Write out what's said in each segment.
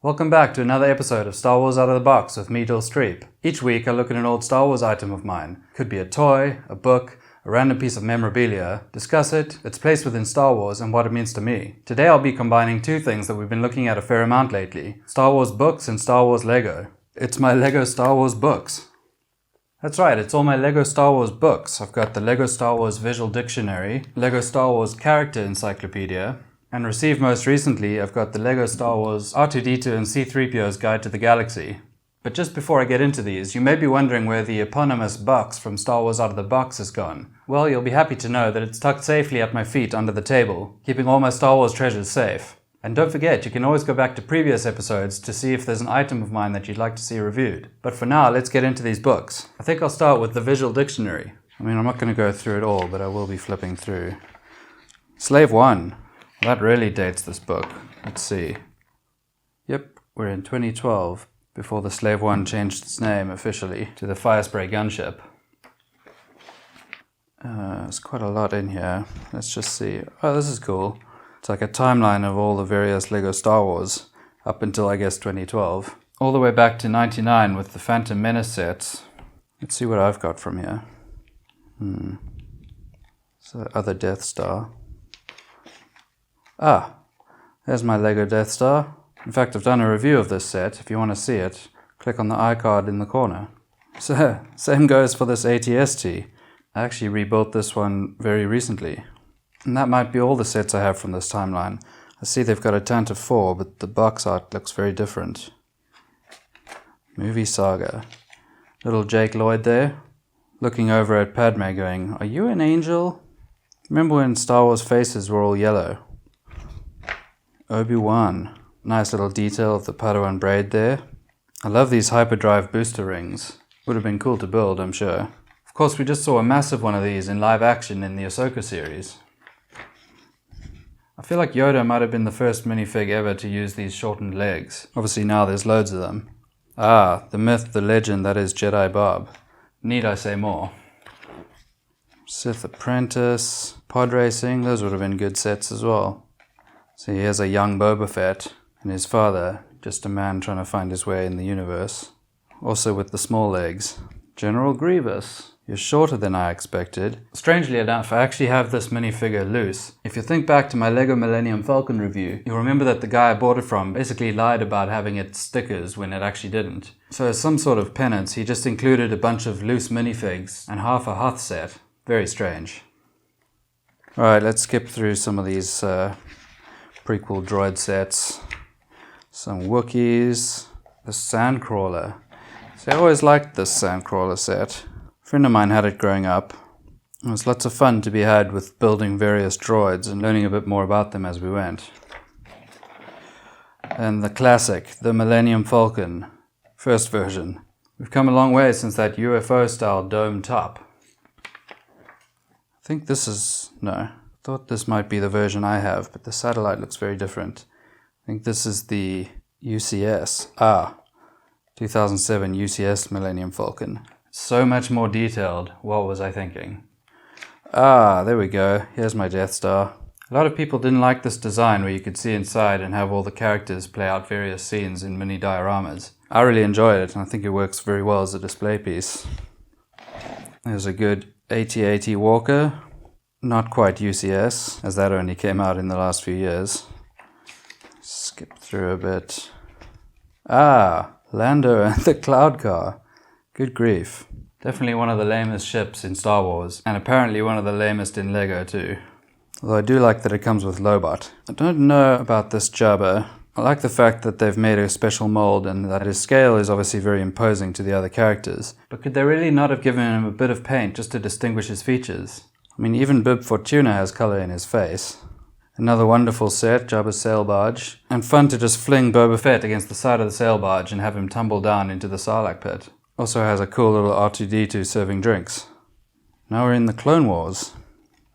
Welcome back to another episode of Star Wars Out of the Box with me, Dill Streep. Each week I look at an old Star Wars item of mine. Could be a toy, a book, a random piece of memorabilia, discuss it, its place within Star Wars and what it means to me. Today I'll be combining two things that we've been looking at a fair amount lately. Star Wars books and Star Wars Lego. It's my Lego Star Wars books. That's right, it's all my Lego Star Wars books. I've got the Lego Star Wars Visual Dictionary, Lego Star Wars Character Encyclopedia, and received most recently, I've got the Lego Star Wars R2-D2 and C-3PO's Guide to the Galaxy. But just before I get into these, you may be wondering where the eponymous box from Star Wars Out of the Box has gone. Well, you'll be happy to know that it's tucked safely at my feet under the table, keeping all my Star Wars treasures safe. And don't forget, you can always go back to previous episodes to see if there's an item of mine that you'd like to see reviewed. But for now, let's get into these books. I think I'll start with the Visual Dictionary. I'm not going to go through it all, but I will be flipping through. Slave 1. That really dates this book. Let's see. Yep, we're in 2012, before the Slave 1 changed its name officially to the Firespray gunship. There's quite a lot in here. Let's just see. Oh, this is cool. It's like a timeline of all the various Lego Star Wars, up until I guess 2012. All the way back to 99 with the Phantom Menace sets. Let's see what I've got from here. So other Death Star. Ah, there's my Lego Death Star. In fact, I've done a review of this set. If you want to see it, click on the iCard in the corner. So, same goes for this ATST. I actually rebuilt this one very recently. And that might be all the sets I have from this timeline. I see they've got a Tantive 4, but the box art looks very different. Movie Saga. Little Jake Lloyd there, looking over at Padme going, "Are you an angel?" Remember when Star Wars faces were all yellow? Obi-Wan. Nice little detail of the Padawan braid there. I love these hyperdrive booster rings. Would have been cool to build, I'm sure. Of course, we just saw a massive one of these in live action in the Ahsoka series. I feel like Yoda might have been the first minifig ever to use these shortened legs. Obviously now there's loads of them. Ah, the myth, the legend that is Jedi Bob. Need I say more? Sith Apprentice, Pod Racing, those would have been good sets as well. So here's a young Boba Fett and his father, just a man trying to find his way in the universe. Also with the small legs. General Grievous. You're shorter than I expected. Strangely enough, I actually have this minifigure loose. If you think back to my LEGO Millennium Falcon review, you'll remember that the guy I bought it from basically lied about having its stickers when it actually didn't. So as some sort of penance, he just included a bunch of loose minifigs and half a Hoth set. Very strange. Alright, let's skip through some of these prequel droid sets. Some Wookiees. The Sandcrawler. See, I always liked this Sandcrawler set. A friend of mine had it growing up. It was lots of fun to be had with building various droids and learning a bit more about them as we went. And the classic, the Millennium Falcon. First version. We've come a long way since that UFO-style dome top. I think this is... no. I thought this might be the version I have, but the satellite looks very different. I think this is the UCS. 2007 UCS Millennium Falcon. So much more detailed. What was I thinking? There we go. Here's my Death Star. A lot of people didn't like this design where you could see inside and have all the characters play out various scenes in mini dioramas. I really enjoyed it, and I think it works very well as a display piece. There's a good AT-AT Walker. Not quite UCS, as that only came out in the last few years. Skip through a bit. Lando and the Cloud Car. Good grief. Definitely one of the lamest ships in Star Wars, and apparently one of the lamest in Lego too. Although I do like that it comes with Lobot. I don't know about this Jabba. I like the fact that they've made a special mold and that his scale is obviously very imposing to the other characters. But could they really not have given him a bit of paint just to distinguish his features? I mean, even Bib Fortuna has colour in his face. Another wonderful set, Jabba's sail barge. And fun to just fling Boba Fett against the side of the sail barge and have him tumble down into the Sarlacc pit. Also has a cool little R2-D2 serving drinks. Now we're in the Clone Wars.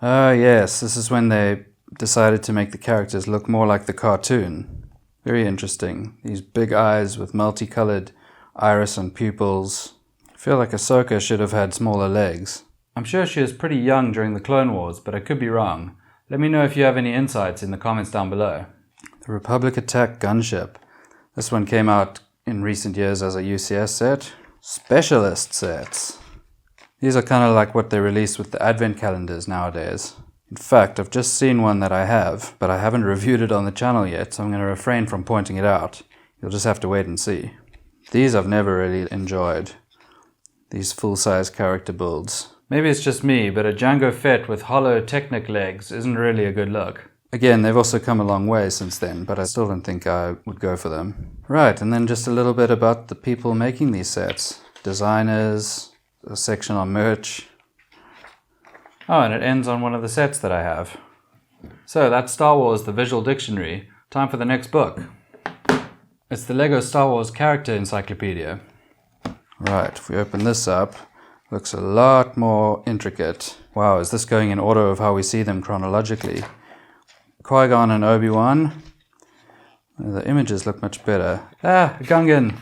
Yes, this is when they decided to make the characters look more like the cartoon. Very interesting. These big eyes with multicolored iris and pupils. I feel like Ahsoka should have had smaller legs. I'm sure she was pretty young during the Clone Wars, but I could be wrong. Let me know if you have any insights in the comments down below. The Republic Attack Gunship. This one came out in recent years as a UCS set. Specialist sets. These are kind of like what they release with the advent calendars nowadays. In fact, I've just seen one that I have, but I haven't reviewed it on the channel yet, so I'm going to refrain from pointing it out. You'll just have to wait and see. These I've never really enjoyed. These full-size character builds. Maybe it's just me, but a Jango Fett with hollow Technic legs isn't really a good look. Again, they've also come a long way since then, but I still don't think I would go for them. Right, and then just a little bit about the people making these sets. Designers, a section on merch. Oh, and it ends on one of the sets that I have. So that's Star Wars, the Visual Dictionary. Time for the next book. It's the LEGO Star Wars Character Encyclopedia. Right, if we open this up, looks a lot more intricate. Wow, is this going in order of how we see them chronologically? Qui-Gon and Obi-Wan. The images look much better. Ah, a Gungan!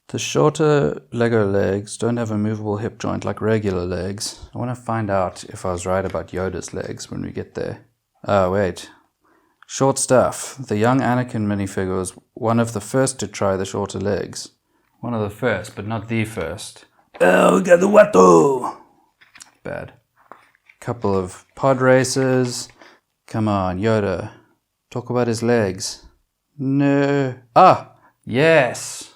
The shorter Lego legs don't have a movable hip joint like regular legs. I want to find out if I was right about Yoda's legs when we get there. Oh, wait. Short stuff. The young Anakin minifigure was one of the first to try the shorter legs. One of the first, but not the first. Oh, Gaduato! Bad. Couple of pod races. Come on, Yoda. Talk about his legs. No. Ah! Yes!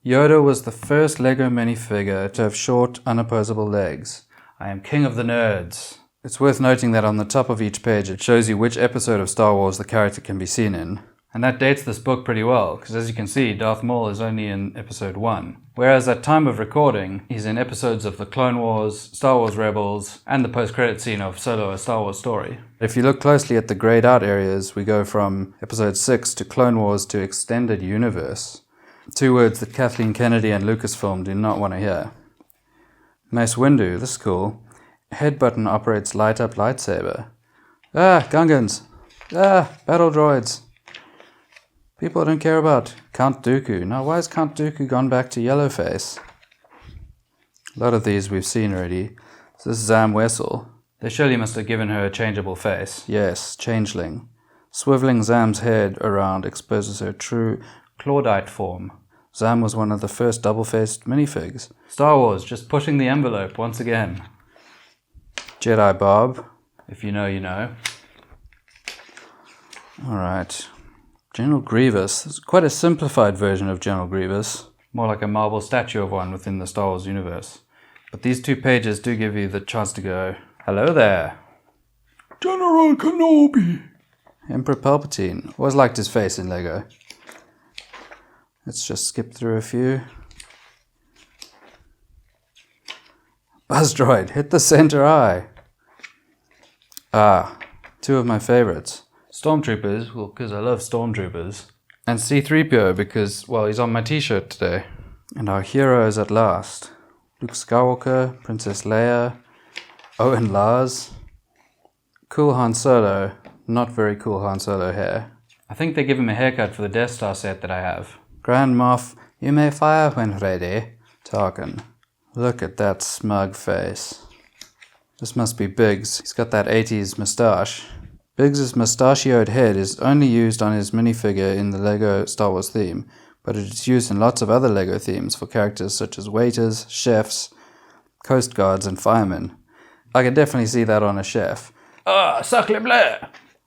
Yoda was the first LEGO minifigure to have short, unopposable legs. I am king of the nerds. It's worth noting that on the top of each page it shows you which episode of Star Wars the character can be seen in. And that dates this book pretty well, because as you can see, Darth Maul is only in episode 1. Whereas at time of recording, he's in episodes of The Clone Wars, Star Wars Rebels, and the post-credit scene of Solo: A Star Wars Story. If you look closely at the grayed out areas, we go from episode 6 to Clone Wars to Extended Universe. 2 words that Kathleen Kennedy and Lucasfilm do not want to hear. Mace Windu, this is cool. Head button operates light-up lightsaber. Ah, Gungans! Ah, battle droids! People I don't care about. Count Dooku. Now, why has Count Dooku gone back to Yellowface? A lot of these we've seen already. So this is Zam Wessel. They surely must have given her a changeable face. Yes, changeling. Swiveling Zam's head around exposes her true Claudite form. Zam was one of the first double-faced minifigs. Star Wars, just pushing the envelope once again. Jedi Bob. If you know, you know. Alright. General Grievous. It's quite a simplified version of General Grievous. More like a marble statue of one within the Star Wars universe. But these 2 pages do give you the chance to go, hello there. General Kenobi. Emperor Palpatine. Always liked his face in LEGO. Let's just skip through a few. Buzz Droid, hit the center eye. Ah, 2 of my favorites. Stormtroopers, well, because I love Stormtroopers. And C-3PO, because, well, he's on my t-shirt today. And our heroes at last. Luke Skywalker, Princess Leia, Owen Lars. Cool Han Solo, not very cool Han Solo hair. I think they give him a haircut for the Death Star set that I have. Grand Moff, you may fire when ready. Tarkin. Look at that smug face. This must be Biggs. He's got that 80s moustache. Biggs' mustachioed head is only used on his minifigure in the LEGO Star Wars theme, but it is used in lots of other LEGO themes for characters such as waiters, chefs, coast guards, and firemen. I can definitely see that on a chef. Ah, sacre bleu!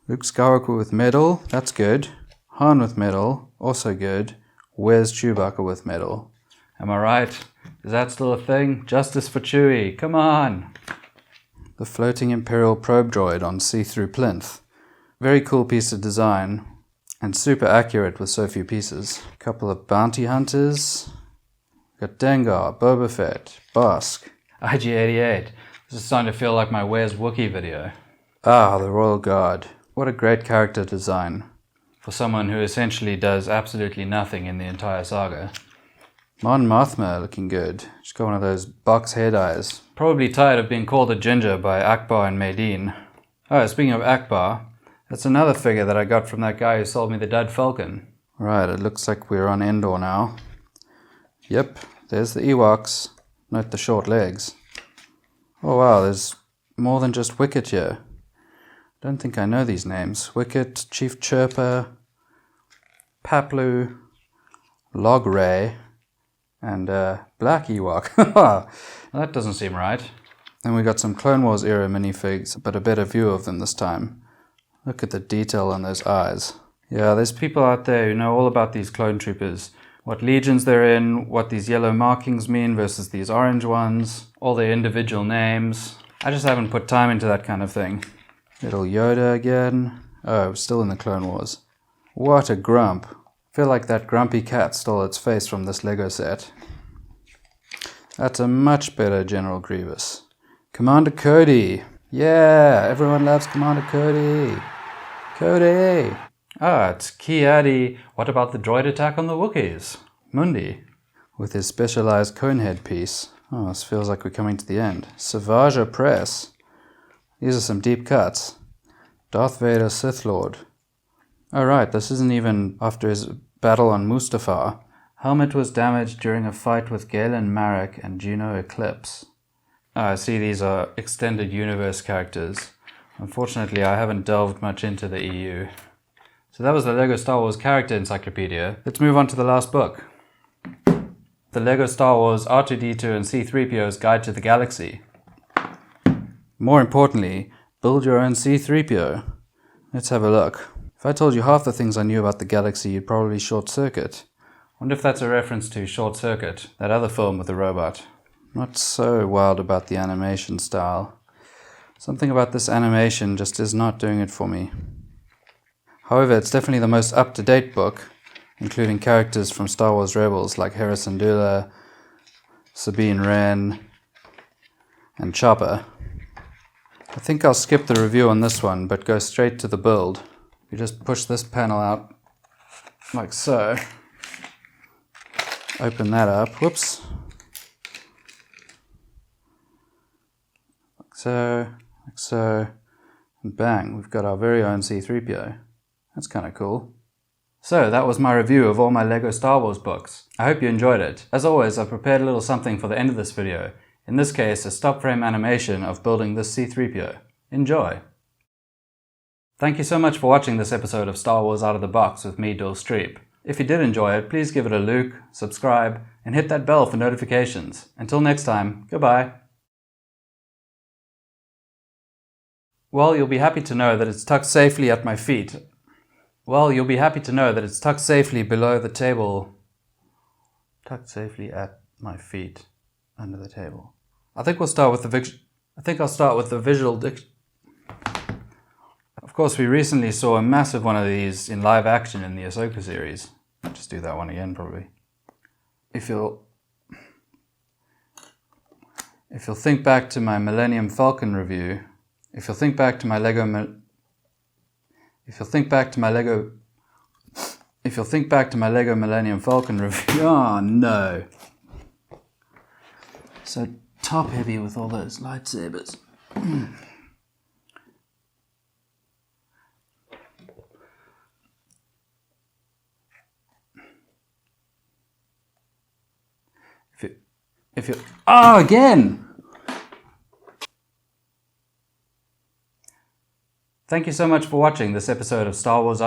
Luke Skywalker with medal, that's good. Han with medal, also good. Where's Chewbacca with medal? Am I right? Is that still a thing? Justice for Chewie, come on! The floating Imperial probe droid on see-through plinth. Very cool piece of design, and super accurate with so few pieces. A couple of bounty hunters. Got Dengar, Boba Fett, Bosk. IG-88. This is starting to feel like my Where's Wookiee video. Ah, the Royal Guard. What a great character design. For someone who essentially does absolutely nothing in the entire saga. Mon Mothma looking good. She's got one of those box head eyes. Probably tired of being called a ginger by Akbar and Maydeen. Oh, speaking of Akbar, that's another figure that I got from that guy who sold me the Dud Falcon. Right, it looks like we're on Endor now. Yep, there's the Ewoks. Note the short legs. Oh wow, there's more than just Wicket here. Don't think I know these names. Wicket, Chief Chirper, Paplu, Log Ray, and Black Ewok. That doesn't seem right. Then we got some Clone Wars era minifigs, but a better view of them this time. Look at the detail on those eyes. Yeah, there's people out there who know all about these clone troopers. What legions they're in, what these yellow markings mean versus these orange ones, all their individual names. I just haven't put time into that kind of thing. Little Yoda again. Oh, still in the Clone Wars. What a grump. I feel like that grumpy cat stole its face from this Lego set. That's a much better General Grievous. Commander Cody. Yeah, everyone loves Commander Cody. Cody. Ah, it's Ki-Adi. What about the droid attack on the Wookiees? Mundi. With his specialized conehead piece. Oh, this feels like we're coming to the end. Savage Press. These are some deep cuts. Darth Vader Sith Lord. Oh right, this isn't even after his battle on Mustafar. Helmet was damaged during a fight with Galen Marek and Juno Eclipse. I see these are extended universe characters. Unfortunately, I haven't delved much into the EU. So that was the LEGO Star Wars Character Encyclopedia. Let's move on to the last book. The LEGO Star Wars R2-D2 and C-3PO's Guide to the Galaxy. More importantly, build your own C-3PO. Let's have a look. If I told you half the things I knew about the galaxy, you'd probably short circuit. Wonder if that's a reference to Short Circuit, that other film with the robot. Not so wild about the animation style. Something about this animation just is not doing it for me. However, it's definitely the most up-to-date book, including characters from Star Wars Rebels like Hera Syndulla, Sabine Wren, and Chopper. I think I'll skip the review on this one, but go straight to the build. You just push this panel out like so. Open that up. Whoops. Like so, and bang, we've got our very own C-3PO. That's kind of cool. So that was my review of all my LEGO Star Wars books. I hope you enjoyed it. As always, I've prepared a little something for the end of this video. In this case, a stop frame animation of building this C-3PO. Enjoy! Thank you so much for watching this episode of Star Wars Out of the Box with me, Dul Streep. If you did enjoy it, please give it a look, subscribe, and hit that bell for notifications. Until next time, goodbye! Well, you'll be happy to know that it's tucked safely at my feet. Well, you'll be happy to know that it's tucked safely below the table. Tucked safely at my feet, under the table. I think I'll start with the visual Of course, we recently saw a massive one of these in live action in the Ahsoka series. I'll just do that one again, probably. If you'll think back to my Millennium Falcon review, if you'll think back to my Lego Millennium Falcon review, oh no. So top heavy with all those lightsabers. Again! Thank you so much for watching this episode of Star Wars